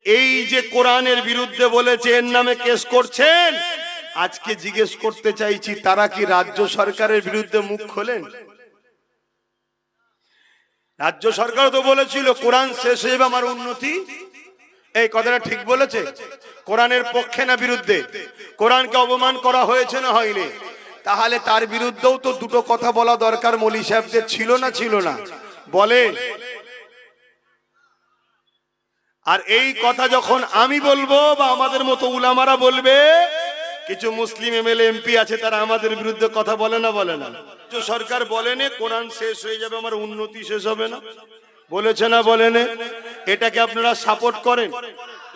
এই যে কোরআনের বিরুদ্ধে বলেছে এর নামে কেস করছেন, আজকে জিজ্ঞেস করতে চাইছি তারা কি রাজ্য সরকারের বিরুদ্ধে মুখ খোলেন? রাজ্য সরকার তো বলেছিল কোরআন শেষ হয়ে যাবে আমার উন্নতি। এই কথাটা ঠিক বলেছে? কোরআনের পক্ষে না বিরুদ্ধে? কোরআনকে অপমান করা হয়েছে না হয়নি? তাহলে তার বিরুদ্ধেও তো দুটো কথা বলা দরকার মৌলী সাহেবদের, ছিল না ছিল না? বলে। আর এই কথা যখন আমি বলবো বা আমাদের মতো উলামারা বলবে, কিছু মুসলিম এমএলএ এমপি আছে তারা আমাদের বিরুদ্ধে কথা বলে না বলে না? সরকার বলেনে কোরআন শেষ হয়ে যাবে আমার উন্নতি শেষ হবে না, বলেছে না বলেনে? এটাকে আপনারা সাপোর্ট করেন?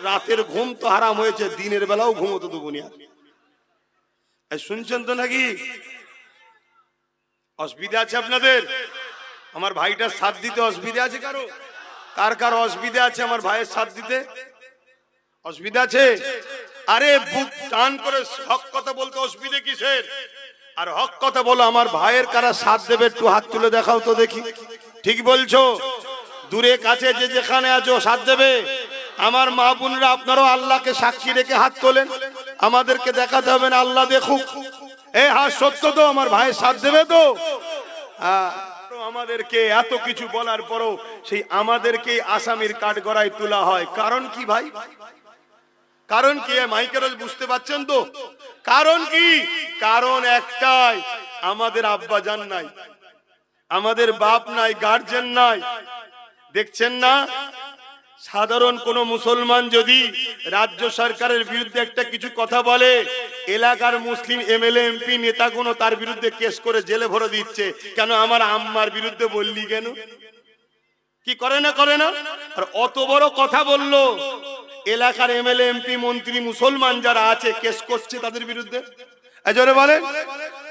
রাতের ঘুম তো হারাম হয়েছে, দিনের বেলাও ঘুমোতে দেবো না। শুনছেন তো নাকি? অসুবিধা আছে আপনাদের? আমার ভাইটার সাথ দিতে অসুবিধা আছে কারো? কার কার অসুবিধা আছে আমার ভাইয়ের সাথ দিতে? অসুবিধা আছে? আরে বুক টান করে হক কথা বলতে অসুবিধা কিসের? আর হক কথা বলো, আমার ভাইয়ের কারা সাথ দেবে একটু হাত তুলে দেখাও তো দেখি। ঠিক বলছো? দূরে কাছে যে যেখানে আছো সাথ দেবে। আমার মা বোনরা আপনারাও আল্লাহকে সাক্ষী রেখে হাত তোলেন, আমাদেরকে দেখাতে হবে না আল্লাহ দেখুক। এই হাত সত্য তো আমার ভাইয়ের সাথ দেবে তো? আমাদেরকে এত কিছু বলার পরও সেই আমাদেরকে আসামির কাঠগড়ায় তোলা হয়, কারণ কি ভাই? কারণ কি? মাইকের বুঝতে পারছেন তো কারণ কি? কারণ একটাই, আমাদের আব্বা জান নাই, আমাদের বাপ নাই, গার্জেন নাই। দেখছেন না? সাধারণ কোন মুসলমান যদি রাজ্য সরকারের বিরুদ্ধে একটা কিছু কথা বলে, এলাকার মুসলিম এমএলএ এমপি নেতাগুলো তার বিরুদ্ধে কেস করে জেলে ভরে দিচ্ছে। কেন? আমার আম্মার বিরুদ্ধে বললি কেন? কি করে না করে না? আর অত বড় কথা বললো, এলাকার এমএলএ এমপি মন্ত্রী মুসলমান যারা আছে কেস করছে তাদের বিরুদ্ধে। জোরে বলেন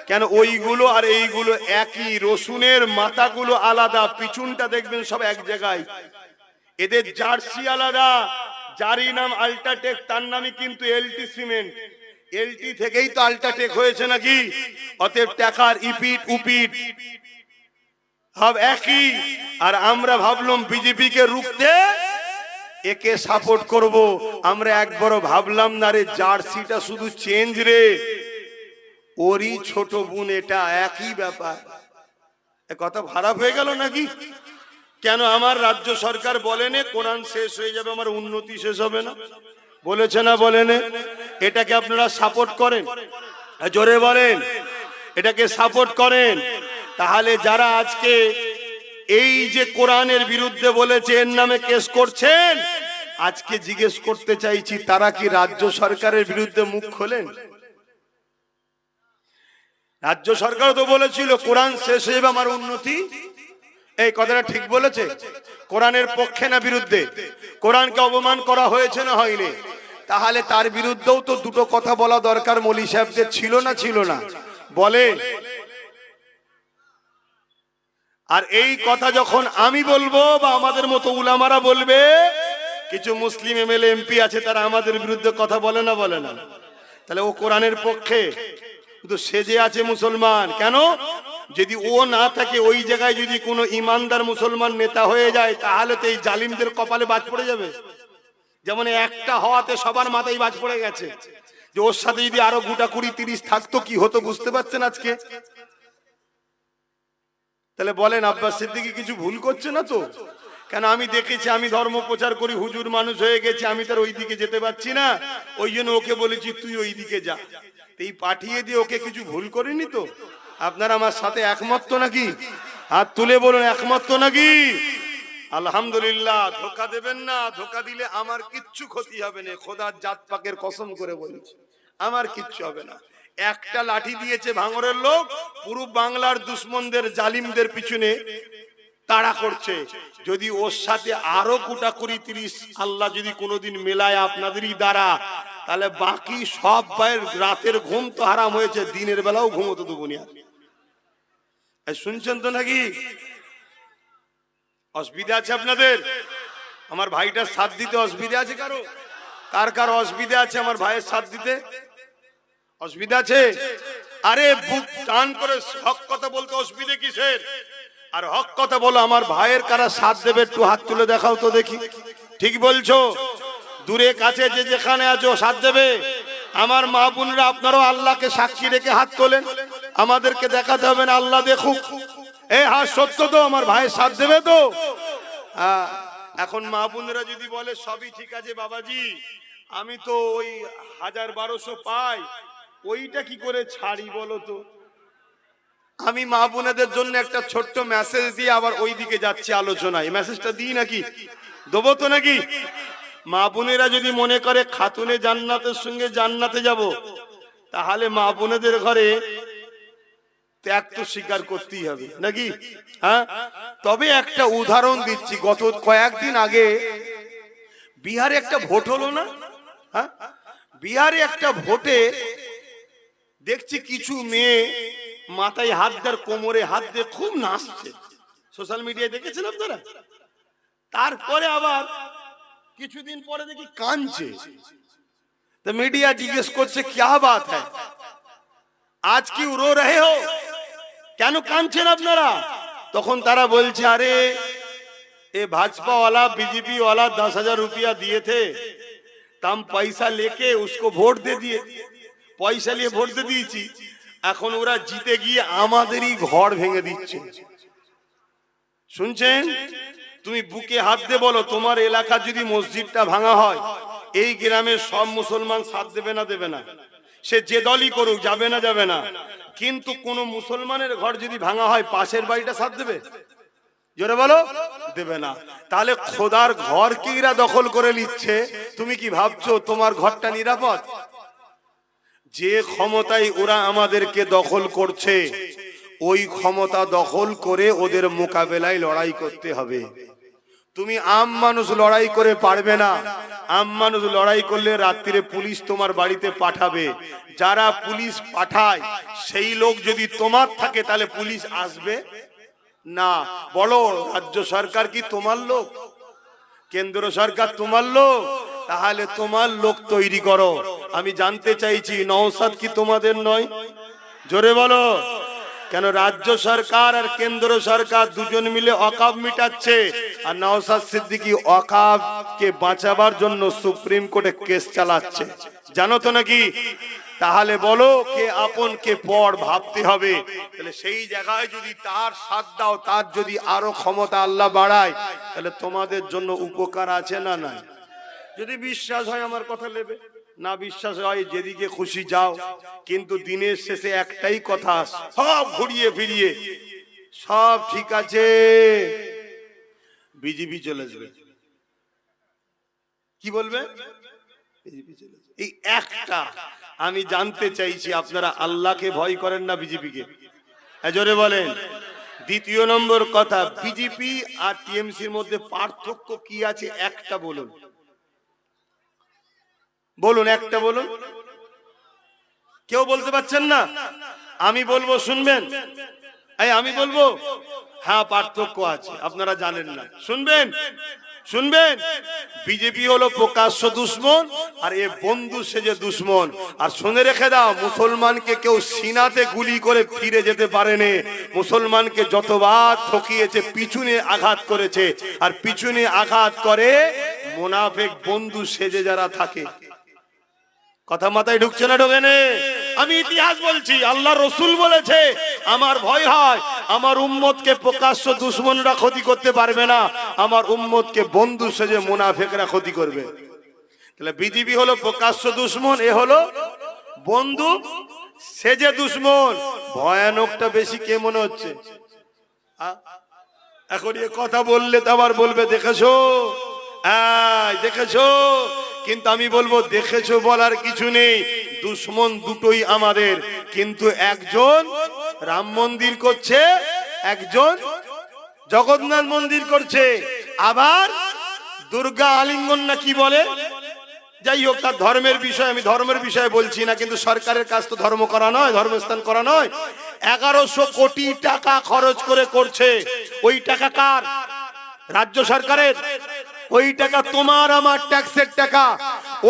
কেন? ওইগুলো আর এইগুলো একই, রসুনের মাথাগুলো আলাদা, পিছনটা দেখবেন সব এক জায়গায়। এদের জার্সি আলাদা, যারই নাম আল্ট্রাটেক তার নামই কিন্তু এলটি সিমেন্ট। এলটি থেকেই তো আল্ট্রাটেক হয়েছে নাকি? অতএব টাকার ইপিট উপিট সব একই। আর আমরা ভাবলাম বিজেপি কে রুখতে একে সাপোর্ট করব। আমরা একবারও ভাবলাম না রে জার্সিটা শুধু চেঞ্জ রে, ওরই ছোট বোন, এটা একই ব্যাপার। এ কথা খারাপ হয়ে গেল নাকি? কেন? আমার রাজ্য সরকার বলেনে কোরআন শেষ হয়ে যাবে আমার উন্নতি শেষ হবে না, বলেছে না বলেনে? এটাকে আপনারা সাপোর্ট করেন? জোরে বলেন, এটাকে সাপোর্ট করেন? তাহলে যারা আজকে এই যে কোরআনের বিরুদ্ধে বলেছে এর নামে কেস করছেন, আজকে জিজ্ঞেস করতে চাইছি তারা কি রাজ্য সরকারের বিরুদ্ধে মুখ খোলেন? রাজ্য সরকার তো বলেছিল কোরআন শেষ হয়ে যাবে আমার উন্নতি। এই কথাটা ঠিক বলেছে? কোরআনের পক্ষে না বিরুদ্ধে? কোরআনকে অপমান করা হয়েছে না হয়নি? তাহলে তার বিরুদ্ধেও তো দুটো কথা বলা দরকার মৌলী সাহেবদের, ছিল না ছিল না? বলে। আর এই কথা যখন আমি বলবো বা আমাদের মতো উলামারা বলবে, কিছু মুসলিম এমএলএ এমপি আছে তারা আমাদের বিরুদ্ধে কথা বলে না বলে না? তাহলে ও কোরআনের পক্ষে, কিন্তু সেজে আছে মুসলমান। কেন? যদি ও না থাকে, ওই জায়গায় যদি কোনো ইমানদার মুসলমান নেতা হয়ে যায়, তাহলে তো এই জালিমদের কপালে বাজ পড়ে যাবে। যেমন একটা হওয়াতে সবার মাথায় বাজ পড়ে গেছে, যে ওর সাথে যদি আরো গোটা 20-30 থাকতো কি হতো বুঝতে পারছেন আজকে? তাহলে বলেন আব্বাস সিদ্দিকী কিছু ভুল করছে না তো? কেন? আমি দেখেছি, আমি ধর্ম প্রচার করি, হুজুর মানুষ হয়ে গেছে, আমি তার ওই দিকে যেতে পারছি না, ওই জন্য ওকে বলেছি তুই ওই দিকে যা। এই পাঠিয়ে দিয়ে ওকে কিছু ভুল করিনি তো? আপনারা আমার সাথে একমত তো নাকি? হাত তুলে বলুন একমত তো নাকি? আলহামদুলিল্লাহ। ধোকা দেবেন না, ধোকা দিলে আমার কিচ্ছু ক্ষতি হবে না, খোদার জাত পাকের কসম করে বলেছি আমার কিচ্ছু হবে না। একটা লাঠি দিয়েছে ভাঙরের লোক, পুরো বাংলার দুশ্মনদের জালিমদের পিছনে তাড়া করছে। যদি ওর সাথে আরো কোটা 20-30 আল্লাহ যদি কোনোদিন মেলায় আপনাদেরই দ্বারা, তাহলে বাকি সব ভাইয়ের রাতের ঘুম তো হারাম হয়েছে, দিনের বেলাও ঘুমোতে দেবো না। শুনছেন তো নাকি? অসুবিধা আছে আপনাদের? আমার ভাইটার সাথ দিতে অসুবিধা আছে কারো? কার কার অসুবিধা আছে আমার ভাইয়ের সাথ দিতে? অসুবিধা আছে? আরে বুক টান করে হক কথা বলতে অসুবিধা কিসের? আর হক কথা বলো, আমার ভাইয়ের কারা সাথ দেবে একটু হাত তুলে দেখাও তো দেখি। ঠিক বলছো? দূরে কাছে যে যেখানে আছো সাথ দেবে। আমার মা বোনরা আপনারাও আল্লাহকে সাক্ষী রেখে হাত তোলেন, আমাদেরকে দেখাতে হবে না, আল্লাহ দেখুক। এই হাত সত্য তো, আমার ভাইয়ের সাথ দেবে তো? এখন মা বোনেরা যদি বলে সবই ঠিক আছে বাবাজি, আমি তো ওই 1000-1200 পাই, ওইটা কি করে ছাড়ি বলো তো? আমি মা বোনেদের জন্য একটা ছোট্ট মেসেজ দিয়ে আবার ওই দিকে যাচ্ছি আলোচনায়। মেসেজটা দিই নাকি? দেবো তো নাকি? মা বোনেরা যদি মনে করে খাতুনে জান্নাতের সঙ্গে জান্নাতে যাব, তাহলে মা বোনেদের ঘরে ত্যাগ তো স্বীকার করতেই হবে নাকি? হ্যাঁ, তবে একটা উদাহরণ দিচ্ছি। গত কয়েকদিন আগে বিহারে একটা ভোট হলো না? হ্যাঁ, বিহারে একটা ভোটে দেখছি কিছু মেয়ে মাথায় হাত দেয়, কোমরে হাত দিয়ে খুব নাচছে। সোশ্যাল মিডিয়ায় দেখেছেন আপনারা? তারপরে আবার কিছুদিন পরে দেখি কাঁদছে। তো মিডিয়া জিজ্ঞেস করছে क्या बात है, आज क्यों रो रहे हो, কেন কাঁদছেন আপনারা? তখন তারা বলছে আরে ये भाजपा वाला बीजेपी वाला 10,000 रुपया दिए थे, तो हम पैसा लेके उसको वोट दे दिए, পয়সা নিয়ে ভোট দিয়ে দিয়েছি, এখন ওরা জিতে গিয়ে আমাদেরই ঘর ভেঙে দিচ্ছে। শুনছেন? তুমি বুকে হাত দিয়ে বলো, তোমার এলাকা যদি মসজিদটা ভাঙা হয়, এই গ্রামের সব মুসলমান সাথ দেবে না দেবে না? সে যে দলই করুক, যাবে না যাবে না? কিন্তু কোন মুসলমানের ঘর যদি ভাঙা হয়, পাশের বাড়িটা সাথ দেবে? জোরে বলো, দেবে না। তাহলে খোদার ঘর কি এরা দখল করে নিচ্ছে? তুমি কি ভাবছো তোমার ঘরটা নিরাপদ? যে ক্ষমতায় ওরা আমাদেরকে দখল করছে, ওই ক্ষমতা দখল করে ওদের মোকাবেলায় লড়াই করতে হবে। তুমি আম মানুষ লড়াই করে পারবে না। আম মানুষ লড়াই করলে রাত্রিরে পুলিশ তোমার বাড়িতে পাঠাবে। যারা পুলিশ পাঠায় সেই লোক যদি তোমার থাকে, তাহলে পুলিশ আসবে না। বলো, রাজ্য সরকার কি তোমার লোক? কেন্দ্র সরকার তোমার লোক? তাহলে তোমার লোক তৈরি করো। আমি জানতে চাইছি, নওশাদ কি তোমাদের নয়? জোরে বলো। কেন রাজ্য সরকার আর কেন্দ্র সরকার দুজন মিলে অকাব মিটাচ্ছে, আর নওশাদ সিদ্দিকী অকাবকে বাঁচাবার জন্য সুপ্রিম কোর্টে কেস চালাচ্ছে, জানো তো নাকি? তাহলে বলো, কে আপন কে পর ভাবতে হবে। তাহলে সেই জায়গায় যদি তার সাথ দাও, তার যদি আরো ক্ষমতা আল্লাহ বাড়ায়, তাহলে তোমাদের জন্য উপকার আছে না নাই? যদি বিশ্বাস হয় আমার কথা নেবে, না বিশ্বাস হয় যেদিকে খুশি যাও। কিন্তু দিনের শেষে একটাই কথা, সব ঘুরিয়ে ফিরিয়ে সব ঠিক আছে, বিজেপি চলে যাবে। কি বলবে? বিজেপি চলে যাবে। এই একটা। আমি জানতে চাইছি, আপনারা আল্লাহকে ভয় করেন না বিজেপিকে? জোরে বলেন। দ্বিতীয় নম্বর কথা, বিজেপি আর টিএমসির মধ্যে পার্থক্য কি আছে একটা বলুন। বলুন, একটা বলুন। কেউ বলতে পারছেন না? আমি বলবো, শুনবেন? আমি বলবো, হ্যাঁ পার্থক্য আছে, আপনারা জানেন না। শুনবেন? শুনবেন? বিজেপি হলো প্রকাশ্য দুশ্মন, আর এ বন্ধু সেজে দুশ্মন। আর শুনে রেখে দাও, মুসলমানকে কেউ সিনাতে গুলি করে ফিরে যেতে পারেনি। মুসলমানকে যতবার ঠকিয়েছে, পিছনে আঘাত করেছে, আর পিছনে আঘাত করে মুনাফিক বন্ধু সেজে যারা থাকে। কথা মাথায় ঢুকছে না? ঢোকে না? আমি ইতিহাস বলছি, আল্লাহ রসুল বলেছে, আমার ভয় হয় আমার উম্মতকে প্রকাশ্য দুশ্মনরা ক্ষতি করতে পারবে না, আমার উম্মতকে বন্ধু সেজে মুনাফিকরা ক্ষতি করবে। তাহলে বিজেপি হলো প্রকাশ্য দুশ্মন, এ হলো বন্ধু সেজে দুশ্মন। ভয়ানকটা বেশি কে মনে হচ্ছে? এখন এ কথা বললে তো আবার বলবে দেখেছো, দেখেছো। কিন্তু আমি বলবো, দেখেছো বলার কিছু নেই, দুশ্মন দুটোই আমাদের। কিন্তু একজন রাম মন্দির করছে, একজন জগন্নাথ মন্দির করছে, আবার দুর্গা আলিঙ্গন না কি বলে। যাই হোক, তার ধর্মের বিষয়, আমি ধর্মের বিষয়ে বলছি না। কিন্তু সরকারের কাজ তো ধর্ম করা নয়, ধর্মস্থান করা নয়। 1100 কোটি টাকা খরচ করে করছে। ওই টাকা কার? রাজ্য সরকারের। ওই টাকা তোমার আমার ট্যাক্সের টাকা।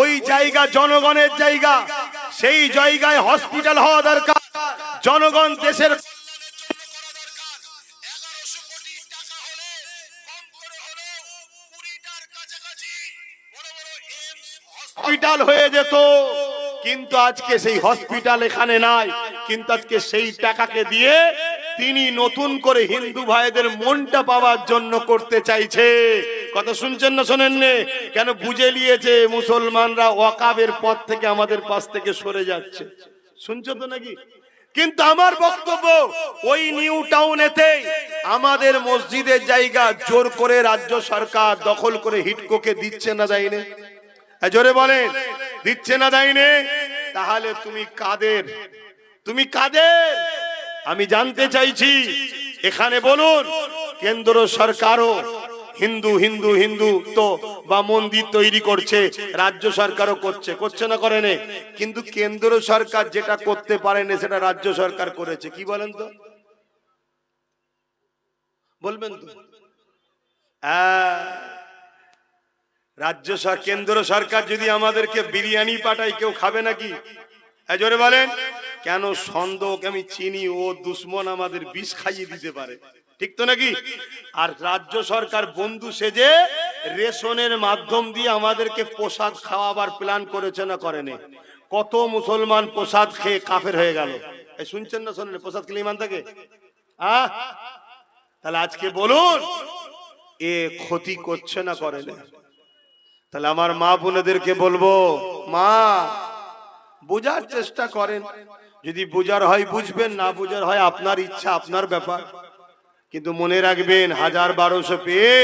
ওই জায়গা জনগণের জায়গা, সেই জায়গায় হসপিটাল হওয়া দরকার। জনগণ দেশের এমস হসপিটাল হয়ে যেত, কিন্তু আজকে সেই হসপিটাল এখানে নাই। কিন্তু আজকে সেই টাকাকে দিয়ে তিনি নতুন করে হিন্দু ভাইদের মনটা পাওয়ার জন্য করতে চাইছে। কথা শুনছেন না শোনেন নে? কেন বুঝে নিয়েছে মুসলমানরা ওয়াকাবের পথ থেকে আমাদের পাশ থেকে সরে যাচ্ছে। শুনছো তো নাকি? কিন্তু আমার বক্তব্য, ওই নিউ টাউনেতে আমাদের মসজিদের জায়গা জোর করে রাজ্য সরকার দখল করে হিডকোকে দিচ্ছে না দেয়নি? জোরে বলেন, দিচ্ছে না দেয়নি? তাহলে তুমি কাদের? তুমি কাদের? আমি জানতে চাইছি। এখানে বলুন, কেন্দ্র সরকারও হিন্দু হিন্দু হিন্দু তো বা মন্দির তৈরি করছে, রাজ্য সরকারও করছে, করছে না করে না? কিন্তু কেন্দ্র সরকার যেটা করতে পারে না সেটা রাজ্য সরকার করেছে। কি বলেন তো? বলবেন তো? রাজ্য সরকার, কেন্দ্র সরকার যদি আমাদেরকে বিরিয়ানি পাঠায়, কেউ খাবে নাকি? জোরে বলেন। কেন? সন্দেহকে আমি চিনি, ও দুশ্মন, আমাদের বিষ খাইয়ে দিতে পারে, ঠিক তো নাকি? আর রাজ্য সরকার বন্ধু সেজে রেশনের মাধ্যম দিয়ে আমাদেরকে প্রসাদ খাওয়াবার প্ল্যান করেছে না করেনি? কত মুসলমান প্রসাদ খেয়ে কাফের হয়ে গেল। শুনছেন না শোনেন? প্রসাদ খেলে ইমান থাকে? তাহলে আজকে বলুন, এ ক্ষতি করছে না করে না? তাহলে আমার মা বোনেদেরকে বলবো, মা বোঝার চেষ্টা করেন। যদি বোঝার হয় বুঝবেন, না বোঝার হয় আপনার ইচ্ছা, আপনার ব্যাপার। কিন্তু মনে রাখবেন, 1000-1200 পেয়ে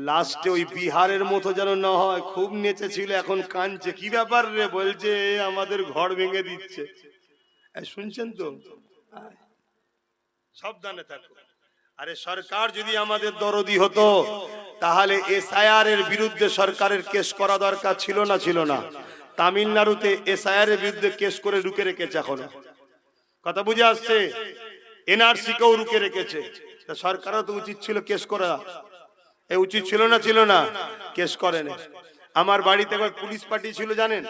লাস্টে ওই বিহারের মতো যেন না হয়। খুব নেচেছিল, এখন কাঁদছে। কি ব্যাপার রে? বলছে আমাদের ঘর ভেঙে দিচ্ছে। শুনছেন তো? সাবধানে থাকো। আরে সরকার যদি আমাদের দরদি হতো, তাহলে এসআইআর এর বিরুদ্ধে সরকারের কেস করা দরকার ছিল না? ছিল না? তামিলনাড়ুতে এসআইআর এর বিরুদ্ধে কেস করে রুখে রেখেছে। এখন কথা বুঝে আসছে? এনআরসি কেও রুখে রেখেছে। সরকারও তো উচিত ছিল কেস করা। উচিত ছিল না? ছিল না? কেস করেন। আমার বাড়িতে একবার পুলিশ পার্টি ছিল, জানেন?